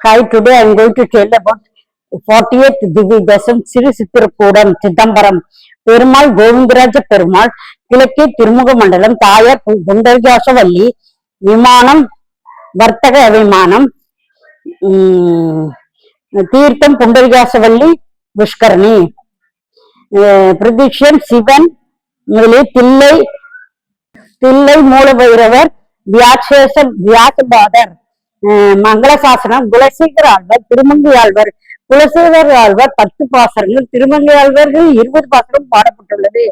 Hi, today I am going to tell about 40th Divi Dasam Sri Sitirkoodam Chidambaram Perumal Govindaraja Perumal கிழக்கே திருமுக மண்டலம் தாயார் குண்டரிகாசவல்லி விமானம் வர்த்தக விமானம் தீர்த்தம் புண்டரிகாசவல்லி புஷ்கரணி பிரதிக்ஷன் சிவன் முதலில் தில்லை தில்லை மூலபைரவர் வியாசபாதர் மங்களசாசனம் குலசேகர ஆழ்வார் திருமங்கை ஆழ்வார் குலசேகர ஆழ்வார் 10 பாசரங்கள் திருமங்கை ஆழ்வார்கள் 20 பாசரம் பாடப்பட்டுள்ளது.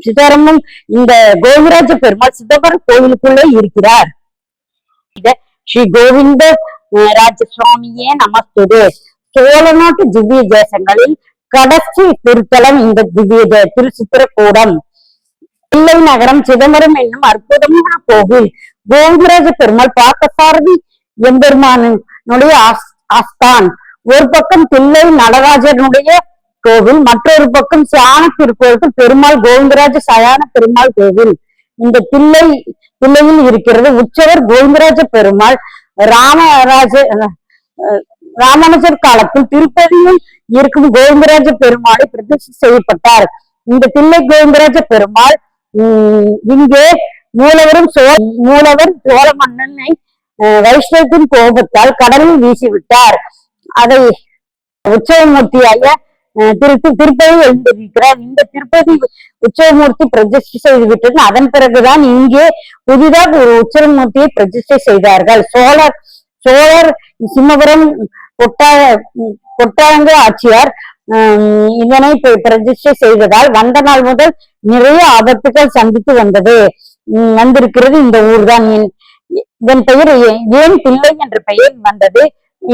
சிதாரமும் இந்த கோவிந்தராஜ பெருமாள் சிதம்பரம் கோவிலுக்குள்ளே இருக்கிறார். ஸ்ரீ கோவிந்த ராஜசுவாமியே நமஸ்தே. சோழ நாட்டு திவ்ய தேசங்களில் கடைசி திருத்தலம் இந்த திவ்ய திருச்சித்திரக்கூடம். தில்லை நகரம் சிதம்பரம் என்னும் அற்புதமான கோவில். கோவிந்தராஜ பெருமாள் பார்த்தசாரதி எம்பெருமானுடைய ஆஸ்தான். ஒரு பக்கம் தில்லை நடராஜனுடைய கோவில், மற்றொரு பக்கம் சியான திருக்கோவில் பெருமாள் கோவிந்தராஜ சயான பெருமாள் கோவில். இந்த தில்லையில் இருக்கிறது. உற்சவர் கோவிந்தராஜ பெருமாள் ராமானுஜர் காலத்தில் திருப்பதியில் இருக்கும் கோவிந்தராஜ பெருமாளை பிரதிஷ்டை செய்யப்பட்டார். இந்த தில்லை கோவிந்தராஜ பெருமாள் இங்கே மூலவர் சோழ மன்னனை வைஷ்ணவத்தின் கோபத்தால் கடலில் வீசிவிட்டார். அதை உற்சவமூர்த்தியாக திருப்பதி எழுந்திருக்கிறார். இந்த திருப்பதி உற்சவமூர்த்தி பிரதிஷ்டை செய்துவிட்டது. அதன் பிறகுதான் இங்கே புதிதாக ஒரு உற்சவமூர்த்தியை பிரதிஷ்டை செய்தார்கள். சோழர் சிம்மபுரம் கொட்டாரங்க ஆட்சியார் இதனை பிரதிஷ்டை செய்ததால் வந்த நாள் முதல் நிறைய ஆபத்துகள் சந்தித்து வந்திருக்கிறது இந்த ஊர்தான். இதன் பெயர் ஏன் தில்லை என்ற பெயர் வந்தது,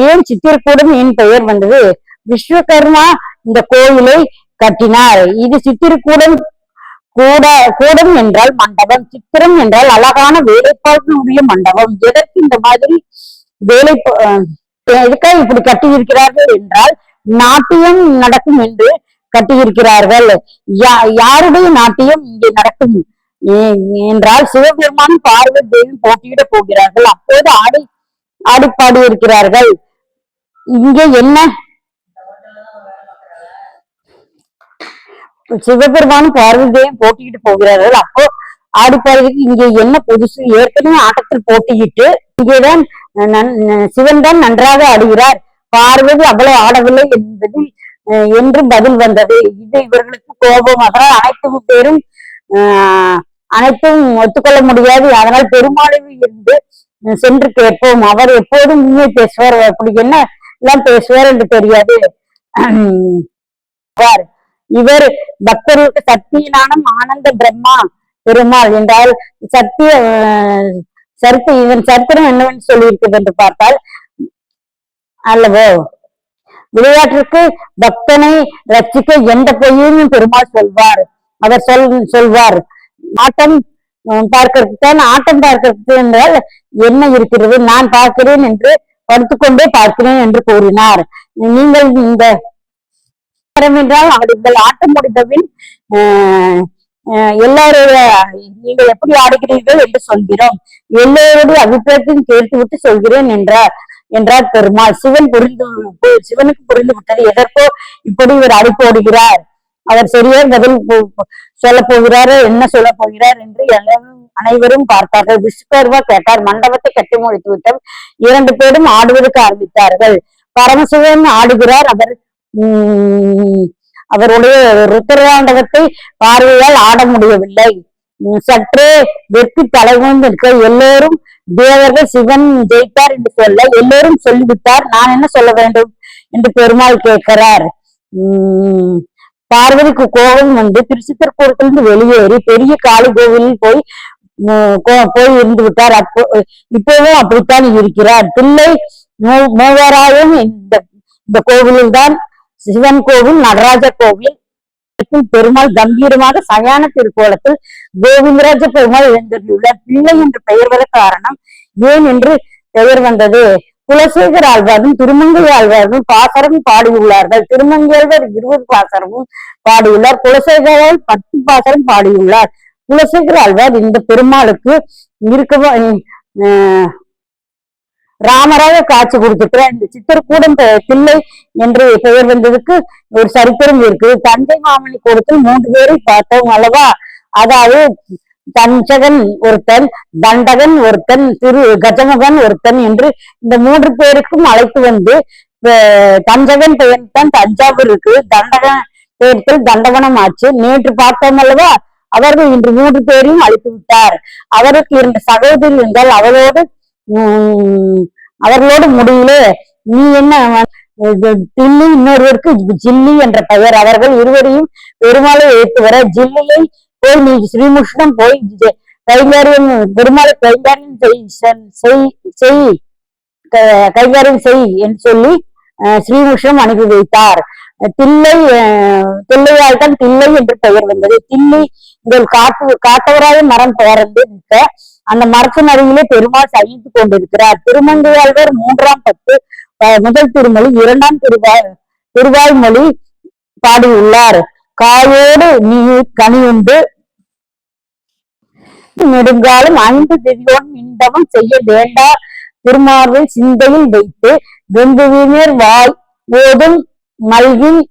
ஏன் சித்திரக்கூடம் ஏன் பெயர் வந்தது? விஸ்வகர்மா இந்த கோயிலை கட்டினார். இது சித்திரக்கூடம். கூடம் என்றால் மண்டபம், சித்திரம் என்றால் அழகான வேலைப்பாடுடைய மண்டபம். எதற்கு இந்த மாதிரி எதுக்காக இப்படி கட்டியிருக்கிறார்கள் என்றால் நாட்டியம் நடக்கும் என்று கட்டியிருக்கிறார்கள். யாருடைய நாட்டியம் இங்கே நடக்கும் என்றால் சிவபெருமான் பார்வதி தேவி போட்டியிட போகிறார்கள். அப்போது ஆடி பாடி இருக்கிறார்கள். இங்கே என்ன சிவபெருமான் பார்வதி தேவி போட்டியிட்டு போகிறார்கள். அப்போ ஆடி பாடுவதற்கு இங்கே என்ன புதுசு? ஏற்கனவே ஆட்டத்தில் போட்டியிட்டு இங்கேதான் சிவன் தான் நன்றாக ஆடுகிறார், பார்வதி அவ்வளவு ஆடவில்லை என்று பதில் வந்தது. இது இவர்களுக்கு கோபம். அதனால் அனைத்தும் ஒத்துக்கொள்ள முடியாது. அதனால் பெருமாளில் இருந்து சென்று கேட்போம். அவர் எப்போதும் உண்மை பேசுவார். அப்படி என்ன எல்லாம் பேசுவார் என்று தெரியாது. இவர் பக்தர்களுக்கு சத்தியனானம் ஆனந்த பிரம்மா பெருமாள் என்றால் இதன் சரித்திரம் என்னவென்று சொல்லியிருக்கிறது என்று பார்த்தால் அல்லவோ, விளையாட்டிற்கு பக்தனை ரட்சிக்க எந்த பொய்யும் பெருமாள் சொல்வார். அவர் சொல்வார் ஆட்டம் பார்க்கறதுக்கு ஆட்டம் பார்க்கறது என்றால் என்ன இருக்கிறது, நான் பார்க்கிறேன் என்று படுத்துக்கொண்டே பார்க்கிறேன் என்று கூறினார். நீங்கள் இந்த என்றால் ஆடுங்கள், ஆட்டம் முடிந்தபின் எல்லாருடைய நீங்கள் எப்படி ஆடுகிறீர்கள் என்று சொல்கிறோம், எல்லோருடைய அபிப்பிராயத்தையும் கேட்டுவிட்டு சொல்கிறேன் என்றார் பெருமாள். சிவனுக்கு புரிந்து விட்டது. எதற்கோ இப்படி இவர் அடி போடுகிறார், அவர் சரியாக பதில் சொல்ல போகிறார், என்ன சொல்ல போகிறார் என்று அனைவரும் பார்த்தார்கள். விஸ்வகர்மா கேட்டார். மண்டபத்தை கட்டி முடித்து விட்டார். 2 பேரும் ஆடுவதற்கு ஆரம்பித்தார்கள். பரமசிவன் ஆடுகிறார். அவருடைய ருத்ராண்டகத்தை பார்வையால் ஆட முடியவில்லை. சற்றே வெற்றி தலைவந்து இருக்க எல்லோரும் தேவர்கள் சிவன் ஜெயித்தார் என்று சொல்ல எல்லோரும் சொல்லிவிட்டார். நான் என்ன சொல்ல வேண்டும் என்று பெருமாள் கேட்கிறார். பார்வதிக்கு கோபம் வந்து திருச்சித்திரக்கூடத்திலிருந்து வெளியேறி பெரிய காளி கோவிலில் போய் இருந்து விட்டார். இப்போவும் அப்படித்தான் இருக்கிறார். தில்லை மூவராயும் இந்த கோவிலில் தான் சிவன் கோவில், நடராஜ கோவில். பெருமாள் கம்பீரமாக சயான திருக்கோலத்தில் கோவிந்தராஜ பெருமாள் எழுந்துள்ளார். பிள்ளை என்று பெயர் வர காரணம் ஏன் என்று பெயர் வந்தது? குலசேகர ஆழ்வாரும் திருமங்கை ஆழ்வாரும் பாசரம் பாடியுள்ளார்கள். திருமங்கை ஆழ்வார் 20 பாசரமும் பாடியுள்ளார். குலசேகரால் 10 பாசரம் பாடியுள்ளார். குலசேகர ஆழ்வார் இந்த பெருமாளுக்கு ராமராக காட்சி கொடுத்திருக்கிறார். இந்த சித்திரக்கூடம் தில்லை என்று பெயர் வந்ததுக்கு ஒரு சரித்திரம் இருக்கு. தஞ்சை மாமணி கூடத்தில் 3 பேரை பார்த்தோம் அல்லவா? அதாவது தஞ்சகன் ஒருத்தன், தண்டகன் ஒருத்தன், கஜமுகன் ஒருத்தன் என்று இந்த 3 பேருக்கும் அழைத்து வந்து தஞ்சகன் பெயர் தான் தஞ்சாவூர் இருக்கு, தண்டகன் பெயர்கள் தண்டவனம் ஆச்சு. நேற்று பார்த்தோம் அல்லவா? அவர்கள் இன்று 3 பேரையும் அழைத்து விட்டார். அவருக்கு 2 சகோதரி என்றால் அவர்களோடு முடியல. நீ என்ன தில்லி, இன்னொருவருக்கு ஜில்லி என்ற பெயர். அவர்கள் இருவரையும் பெருமாளை ஏற்று வர ஜில்லியை போய் நீ ஸ்ரீமுஷ்ணம் போய் கைகாரியம் பெருமாளை கைகாரியம் கைகாரியம் செய் என்று சொல்லி ஸ்ரீமுஷ்ணம் அனுப்பி வைத்தார். தில்லையால் தான் தில்லை என்று பெயர் வந்தது. தில்லி உங்கள் காட்டவராய மரம் பெயர்ந்து நிற்க அந்த மரத்தின் அருகிலே பெருமாள் சகித்துக் கொண்டிருக்கிறார். திருமங்கையாழ்வார் 3ஆம் பத்து முதல் திருமொழி 2ஆம் திருவாய்மொழி பாடியுள்ளார். காயோடு நீ கனியுண்டு நெடுங்காலம் 5 திதியோடு இந்தவம் செய்ய வேண்டா திருமார்பை சிந்தையில் வைத்து வெந்துவினர் வாய் ஓதும் மல்கின்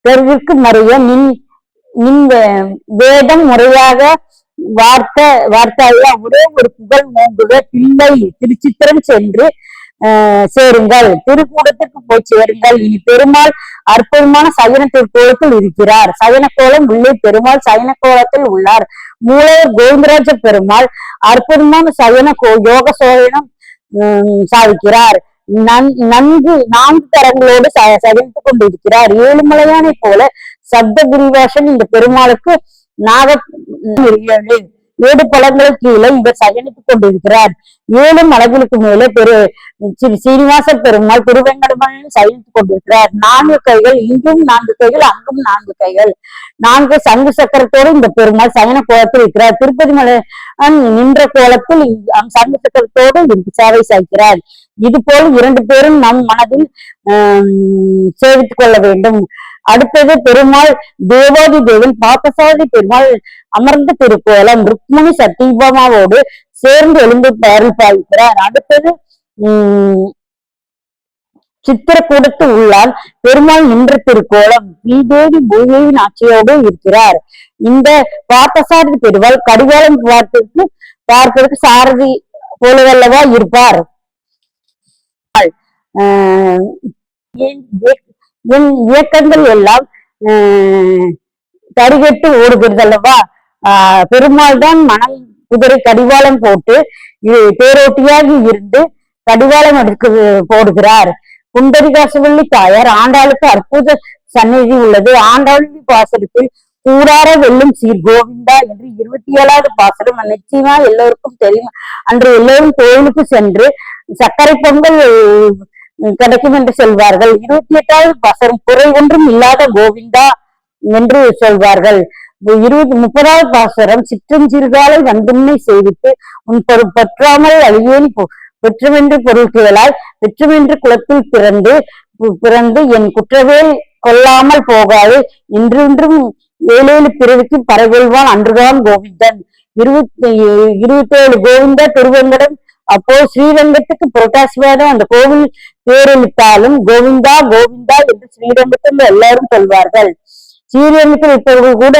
தெருவிற்கு மறைய நின் வேதம் முறையாக வார்த்தையா ஒரே ஒரு புகழ் மூங்குக பிள்ளை திருச்சித்திரம் சென்று சேருங்கள், திருக்கூடத்துக்கு போய் சேருங்கள். இனி பெருமாள் அற்புதமான சயன திருக்கோலத்தில் இருக்கிறார். சயன கோலம் உள்ளே பெருமாள் சயன கோலத்தில் உள்ளார். மூலவர் கோவிந்தராஜ பெருமாள் அற்புதமான சயன யோக சோதனம் சாதிக்கிறார். நன்கு 4 தரங்களோடு சகித்துக் கொண்டிருக்கிறார். ஏழுமலையானை போல சப்த கிரிவாசன் இந்த பெருமாளுக்கு 7 பழங்களுக்கு கீழே இவர் சயனித்துக் கொண்டிருக்கிறார். 7 மலைகளுக்கு மேலே சீனிவாச பெருமாள் திருவேங்கடமலையில் சயனித்துக் கொண்டிருக்கிறார். 4 கைகள், இங்கும் 4 கைகள், அங்கும் 4 கைகள், 4 சங்கு சக்கரத்தோடு இந்த பெருமாள் சயன கோலத்தில் இருக்கிறார். திருப்பதி மலை நின்ற கோலத்தில் சங்கு சக்கரத்தோடு சேவை சாய்க்கிறார். இது போல் 2 பேரும் நம் மனதில் சேவித்துக் கொள்ள வேண்டும். அடுத்தது பெருமாள் தேவாதி தேவன் பார்த்தசாரதி பெருமாள் அமர்ந்த திருக்கோலம் ருக்மணி சத்தியபாமாவோடு சேர்ந்து எழுந்து பாவிக்கிறார். அடுத்தது சித்திரக்கூடத்து உள்ளால் பெருமாள் நின்ற திருக்கோலம் ஸ்ரீதேவி பூதேவியின் ஆட்சியோடு இருக்கிறார். இந்த பார்த்தசாரதி பெருமாள் கடிகாலம் பார்ப்பதற்கு சாரதி போலவல்லவா இருப்பார். இயக்கங்கள் எல்லாம் கரிகட்டு ஓடுகிறது அல்லவா? பெருமாள் தான் மணல் குதிரை கடிவாளம் போட்டு தேரோட்டியாக இருந்து கடிவாளம் எடுத்து போடுகிறார். குண்டரிகாசவள்ளி தாயார் ஆண்டாளுக்கு அற்புத சந்நிதி உள்ளது. ஆண்டாளி பாசனத்தில் கூடார வெல்லும் சீர் கோவிந்தா என்று 27வது பாசனம் நிச்சயமா எல்லோருக்கும் தெரியும். அன்று எல்லோரும் கோயிலுக்கு சென்று சர்க்கரை பொங்கல் கிடைக்கும் என்று சொல்வார்கள். 28வது பாசனம் குறை ஒன்றும் இல்லாத கோவிந்தா என்று சொல்வார்கள். 30வது பாசனம் சிற்றஞ்சிறுகாலை வந்துண்மை செய்வித்து உன் பற்றாமல் அழியேன் பெற்றுமென்று பொருட்களாய் பெற்றுமென்று குளத்தில் பிறந்து என் குற்றவேல் கொள்ளாமல் போகாது இன்றும் 7 பிறவிக்கு பரகொள்வான் அன்றுதான் கோவிந்தன். 27 கோவிந்தா திருவேங்கடம். அப்போ ஸ்ரீரங்கத்துக்கு புரட்டாசிவாதம் அந்த கோவில் பேரெழுத்தாலும் கோவிந்தா கோவிந்தா என்று ஸ்ரீரங்கத்தில் எல்லாரும் சொல்வார்கள். ஸ்ரீரங்கத்தில் இருப்பவர்கள் கூட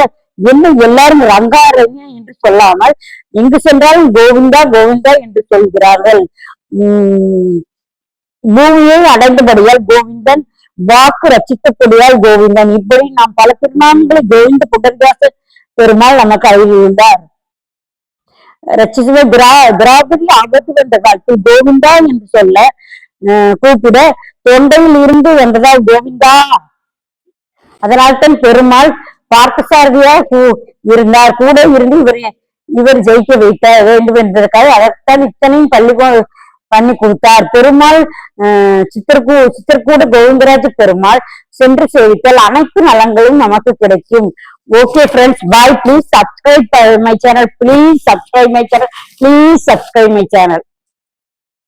என்ன எல்லாரும் ரங்காரங்க என்று சொல்லாமல் எங்கு சென்றாலும் கோவிந்தா கோவிந்தா என்று சொல்கிறார்கள். பூமியை அடைந்தபடியால் கோவிந்தன், வாக்கு ரச்சித்தபடியால் கோவிந்தன். இப்படி நாம் பல திருநாமங்களை கோவிந்த புண்டரீகாச பெருமாள் நமக்கு அறிவியுள்ளார். ரச்சிசுவ திராவிடி ஆபத்து வந்த காலத்தில் கோவிந்தா என்று சொல்ல கூப்பிட தொண்டையில் இருந்து வந்ததால் கோவிந்தா. அதனால்தான் பெருமாள் பார்த்தசாரதியா இருந்தார். கூட இருந்து இவர் ஜெயிக்க வைக்க வேண்டும் என்பதற்காக அதற்காக இத்தனையும் பண்ணி கொடுத்தார். பெருமாள் சித்திரக்கூட கோவிந்தராஜ பெருமாள் சென்று சேவித்தால் அனைத்து நலங்களும் நமக்கு கிடைக்கும். Okay friends, bye. Please subscribe my channel. Please subscribe my channel.